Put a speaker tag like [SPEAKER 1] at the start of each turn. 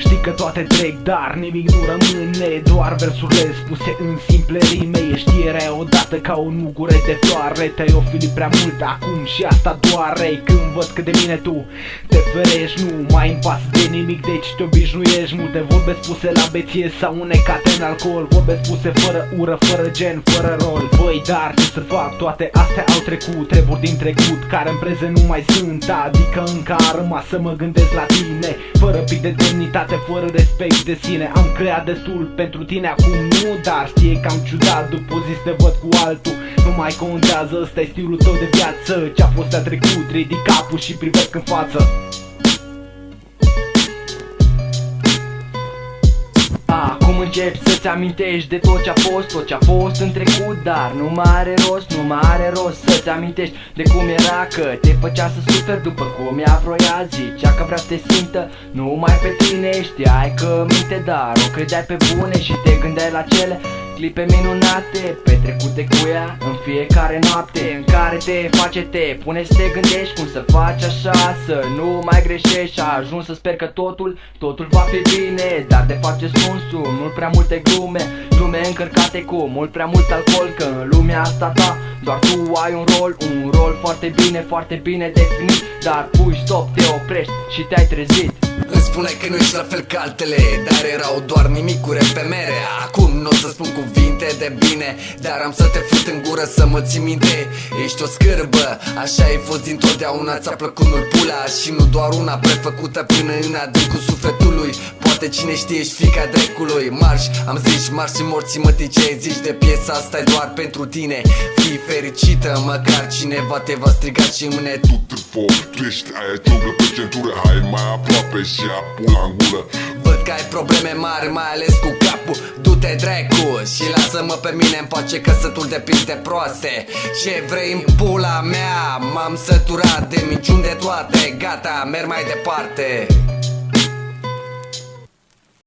[SPEAKER 1] Știi că toate trec, dar nimic nu rămâne, doar versurile spuse în simple rime. Ești erai odată ca un mugure de floare, te-ai ofilit prea mult acum și asta doare. Când văd că de mine tu te ferești, nu mai îmi pasă de nimic, deci te obișnuiești. Multe vorbe spuse la beție sau unecate în alcool, vorbe spuse fără ură, fără gen, fără rol. Băi, dar ce să fac, toate astea au trecut, treburi din trecut care în prezent nu mai sunt. Adică încă a rămas să mă gândesc la tine, fără pic de demnitate, fără respect de sine. Am creat destul pentru tine, acum nu, dar știe că am ciudat, după o zi te văd cu altul. Nu mai contează, ăsta e stilul tău de viață, ce-a fost a trecut, ridic capul și privesc în față.
[SPEAKER 2] Acum începi să-ți amintești de tot ce-a fost în trecut, dar nu mai are rost să-ți amintești de cum era, că te făcea să suferi după cum ea vroia. Zicea că vrea să te simtă numai pe tine, știai că minte, dar o credeai pe bune și te gândeai la cele clipe minunate petrecute cu ea în fiecare noapte, în care te face, pune să te gândești cum să faci așa, să nu mai greșești. A ajuns să sper că totul va fi bine, dar de fapt ce sunt mult prea multe glume încărcate cu mult prea mult alcool, că în lumea asta ta doar tu ai un rol foarte bine definit, dar pui stop, te oprești și te-ai trezit.
[SPEAKER 3] Îmi spuneai că nu ești la fel ca altele, dar erau doar nimicuri efemere. Acum nu o să spun cuvinte de bine, dar am să te fut în gură să mă ții minte. Ești o scârbă, așa ai fost dintotdeauna, ți-a plăcut mult pula și nu doar una, prefăcută până în adâncul sufletului. Poate cine știe, ești fiica drecului. Marș, am zis, marș și morții mătii, ce ai zici de piesa asta e doar pentru tine. Fii fericită, măcar cineva te va striga și mâine.
[SPEAKER 4] Tu te foc, tu ești aia ciuglă pe centură, hai mai aproape și ia pula în gură.
[SPEAKER 3] Văd că ai probleme mari, mai ales cu capul, du-te dracu și lasă-mă pe mine în pace, că sătul de piste proaste. Ce vrei în pula mea, m-am săturat de minciuni de toate, gata, merg mai departe.